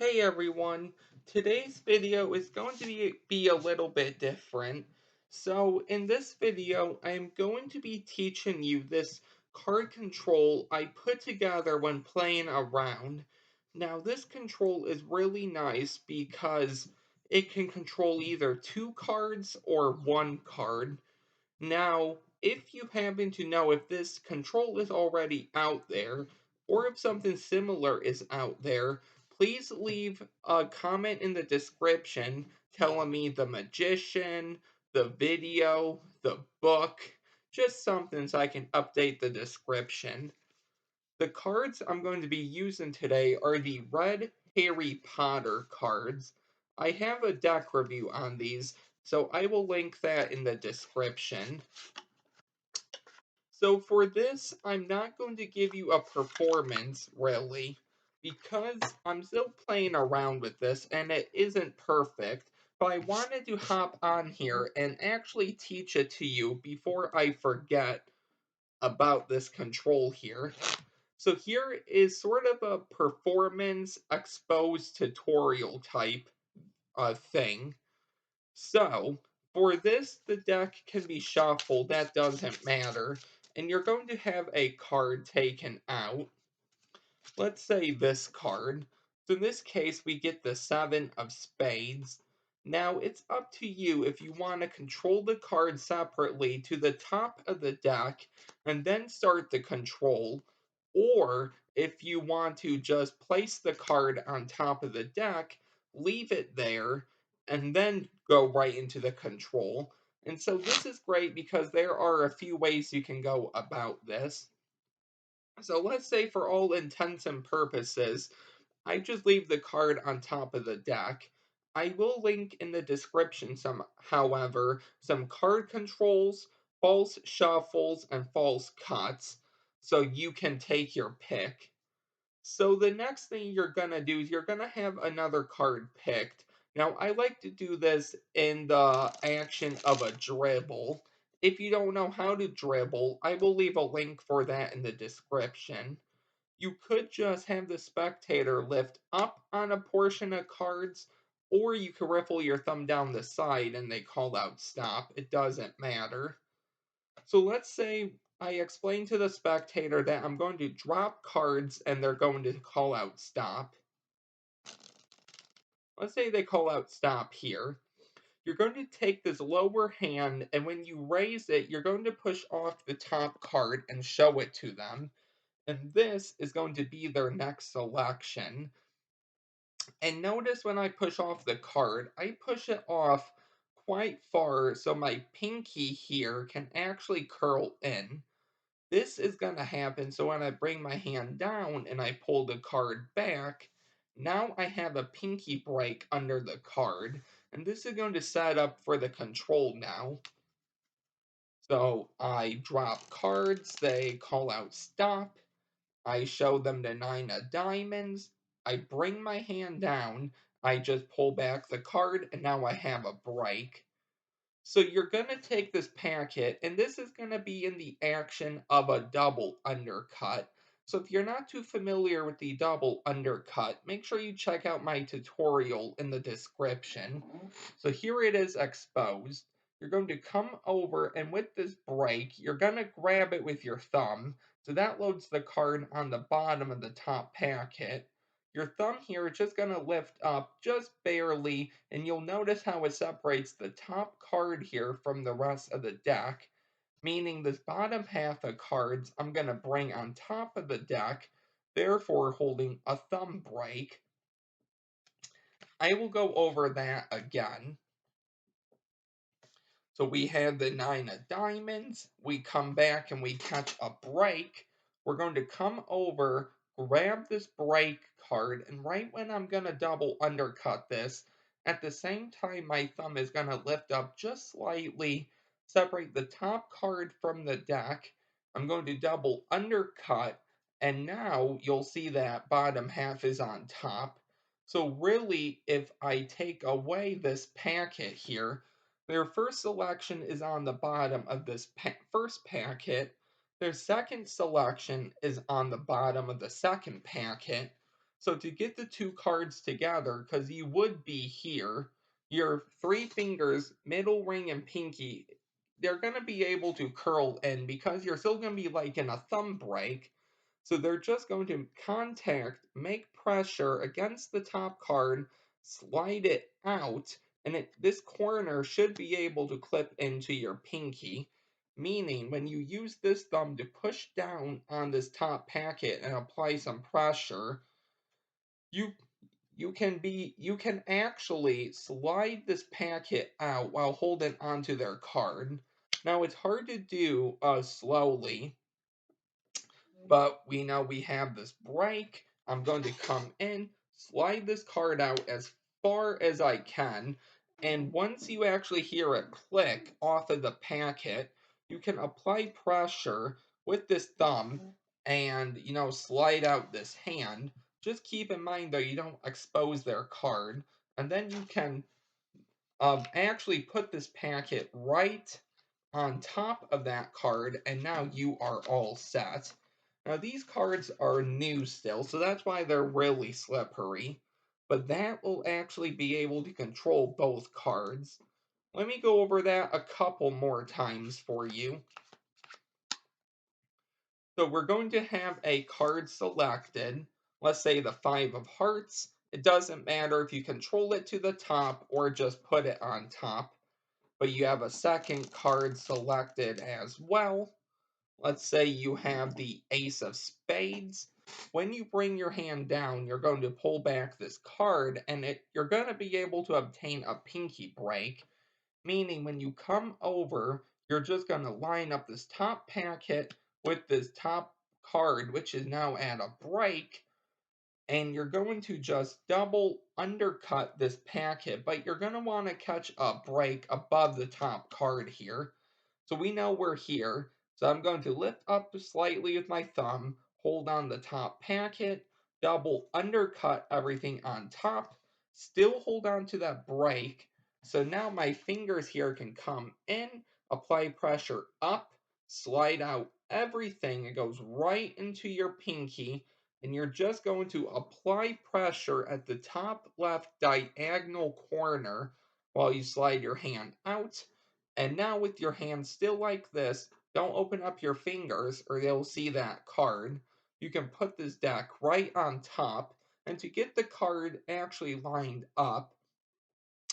Hey everyone, today's video is going to be a little bit different. So in this video, I'm going to be teaching you this card control I put together when playing around. Now this control is really nice because it can control either two cards or one card. Now, if you happen to know if this control is already out there, or if something similar is out there, please leave a comment in the description telling me the magician, the video, the book, just something so I can update the description. The cards I'm going to be using today are the red Harry Potter cards. I have a deck review on these, so I will link that in the description. So for this, I'm not going to give you a performance, really, because I'm still playing around with this and it isn't perfect, but I wanted to hop on here and actually teach it to you before I forget about this control here. So here is sort of a performance exposed tutorial type thing. So, for this, the deck can be shuffled, that doesn't matter. And you're going to have a card taken out. Let's say this card. So in this case, we get the Seven of Spades. Now, it's up to you if you want to control the card separately to the top of the deck and then start the control, or if you want to just place the card on top of the deck, leave it there, and then go right into the control. And so this is great because there are a few ways you can go about this. So let's say for all intents and purposes, I just leave the card on top of the deck. I will link in the description however, some card controls, false shuffles, and false cuts, so you can take your pick. So the next thing you're gonna do is you're gonna have another card picked. Now I like to do this in the action of a dribble. If you don't know how to dribble, I will leave a link for that in the description. You could just have the spectator lift up on a portion of cards, or you could riffle your thumb down the side and they call out stop. It doesn't matter. So let's say I explain to the spectator that I'm going to drop cards and they're going to call out stop. Let's say they call out stop here. You're going to take this lower hand, and when you raise it, you're going to push off the top card and show it to them. And this is going to be their next selection. And notice when I push off the card, I push it off quite far so my pinky here can actually curl in. This is going to happen so when I bring my hand down and I pull the card back, now I have a pinky break under the card. And this is going to set up for the control now. So I drop cards, they call out stop. I show them the nine of diamonds. I bring my hand down. I just pull back the card, and now I have a break. So you're going to take this packet, and this is going to be in the action of a double undercut. So if you're not too familiar with the double undercut, make sure you check out my tutorial in the description. So here it is exposed. You're going to come over, and with this break, you're going to grab it with your thumb. So that loads the card on the bottom of the top packet. Your thumb here is just going to lift up just barely, and you'll notice how it separates the top card here from the rest of the deck, meaning this bottom half of cards I'm going to bring on top of the deck, therefore holding a thumb break. I will go over that again. So we have the nine of diamonds. We come back and we catch a break. We're going to come over, grab this break card, and right when I'm going to double undercut this, at the same time my thumb is going to lift up just slightly, separate the top card from the deck. I'm going to double undercut, and now you'll see that bottom half is on top. So really, if I take away this packet here, their first selection is on the bottom of this first packet. Their second selection is on the bottom of the second packet. So to get the two cards together, because you would be here, your three fingers, middle ring and pinky, they're going to be able to curl in because you're still going to be like in a thumb break. So they're just going to contact, make pressure against the top card, slide it out, and this corner should be able to clip into your pinky. Meaning, when you use this thumb to push down on this top packet and apply some pressure, you you can actually slide this packet out while holding onto their card. Now it's hard to do slowly, but we know we have this break. I'm going to come in, slide this card out as far as I can, and once you actually hear it click off of the packet, you can apply pressure with this thumb and, slide out this hand. Just keep in mind though, you don't expose their card, and then you can actually put this packet right on top of that card, and now you are all set. Now these cards are new still, so that's why they're really slippery, but that will actually be able to control both cards. Let me go over that a couple more times for you. So we're going to have a card selected, let's say the Five of Hearts. It doesn't matter if you control it to the top or just put it on top, but you have a second card selected as well. Let's say you have the Ace of Spades. When you bring your hand down, you're going to pull back this card, and you're going to be able to obtain a pinky break, meaning when you come over, you're just going to line up this top packet with this top card, which is now at a break, and you're going to just double undercut this packet, but you're going to want to catch a break above the top card here. So we know we're here. So I'm going to lift up slightly with my thumb, hold on the top packet, double undercut everything on top, still hold on to that break. So now my fingers here can come in, apply pressure up, slide out everything. It goes right into your pinky, and you're just going to apply pressure at the top left diagonal corner while you slide your hand out. And now with your hand still like this, don't open up your fingers or they'll see that card. You can put this deck right on top, and to get the card actually lined up,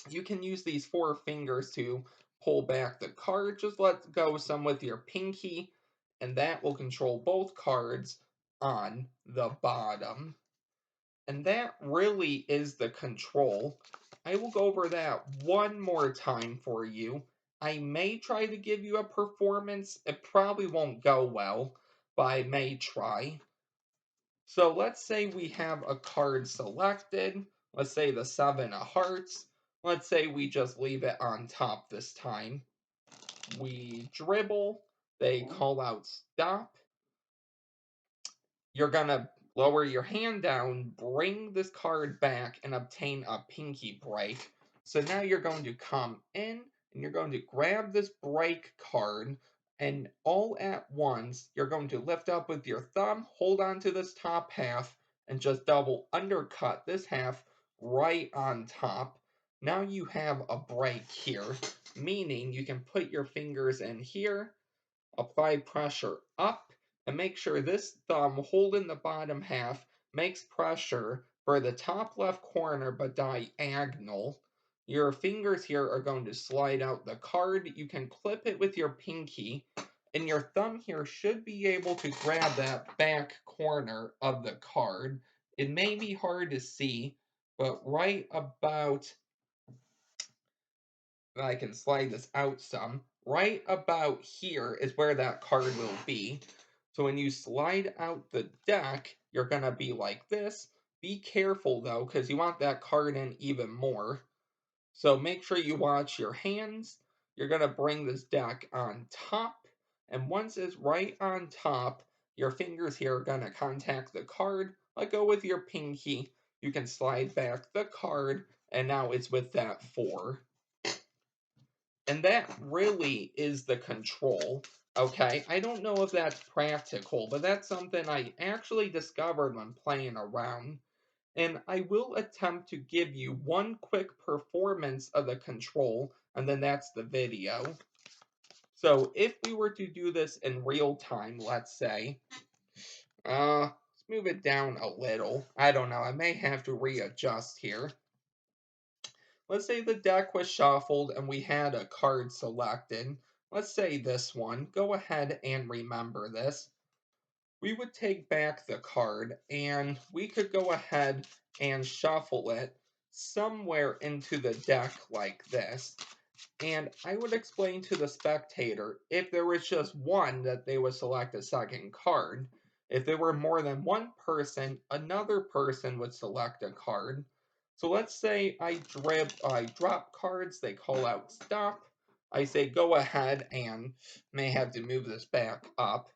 you can use these four fingers to pull back the card. Just let go some with your pinky, and that will control both cards on the bottom. And that really is the control. I will go over that one more time for you. I may try to give you a performance. It probably won't go well, but I may try. So let's say we have a card selected. Let's say the Seven of Hearts. Let's say we just leave it on top this time. We dribble. They call out stop. You're gonna lower your hand down, bring this card back, and obtain a pinky break. So now you're going to come in, and you're going to grab this break card, and all at once, you're going to lift up with your thumb, hold on to this top half, and just double undercut this half right on top. Now you have a break here, meaning you can put your fingers in here, apply pressure up, and make sure this thumb holding the bottom half makes pressure for the top left corner but diagonal. Your fingers here are going to slide out the card. You can clip it with your pinky, and your thumb here should be able to grab that back corner of the card. It may be hard to see, but right about, I can slide this out some. Right about here is where that card will be. So when you slide out the deck, you're going to be like this. Be careful though, because you want that card in even more. So make sure you watch your hands. You're going to bring this deck on top. And once it's right on top, your fingers here are going to contact the card. Let go with your pinky. You can slide back the card, and now it's with that 4. And that really is the control. Okay, I don't know if that's practical, but that's something I actually discovered when playing around. and I will attempt to give you one quick performance of the control, and then that's the video. So if we were to do this in real time, let's say, let's move it down a little. I don't know, I may have to readjust here. Let's say the deck was shuffled and we had a card selected. Let's say this one. Go ahead and remember this. We would take back the card and we could go ahead and shuffle it somewhere into the deck like this. And I would explain to the spectator if there was just one that they would select a second card. If there were more than one person, another person would select a card. So let's say I drop cards, they call out stop. I say go ahead and may have to move this back up.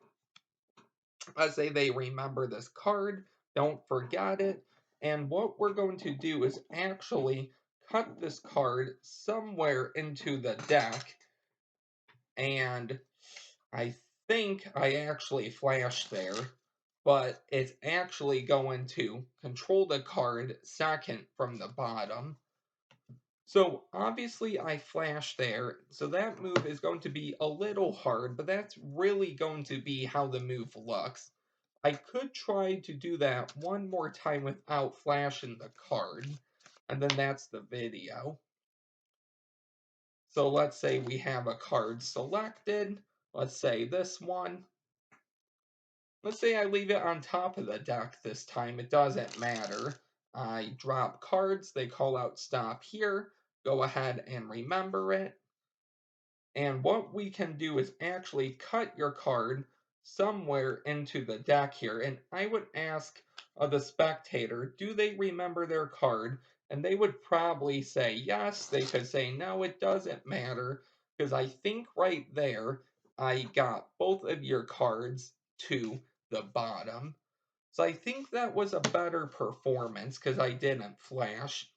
Let's say they remember this card, don't forget it. And what we're going to do is actually cut this card somewhere into the deck. And I think I actually flashed there, but it's actually going to control the card second from the bottom. So obviously I flashed there, so that move is going to be a little hard, but that's really going to be how the move looks. I could try to do that one more time without flashing the card, and then that's the video. So let's say we have a card selected, let's say this one. Let's say I leave it on top of the deck this time, it doesn't matter. I drop cards, they call out stop here, go ahead and remember it. And what we can do is actually cut your card somewhere into the deck here. And I would ask the spectator, do they remember their card? And they would probably say yes. They could say no, it doesn't matter. Because I think right there, I got both of your cards to the bottom. So I think that was a better performance because I didn't flash.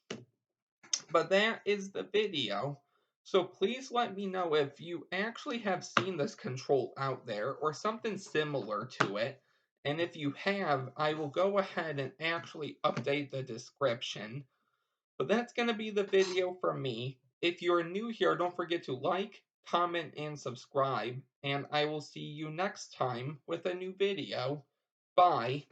But that is the video. So please let me know if you actually have seen this control out there or something similar to it. And if you have, I will go ahead and actually update the description. But that's going to be the video from me. If you're new here, don't forget to like, comment, and subscribe. And I will see you next time with a new video. Bye.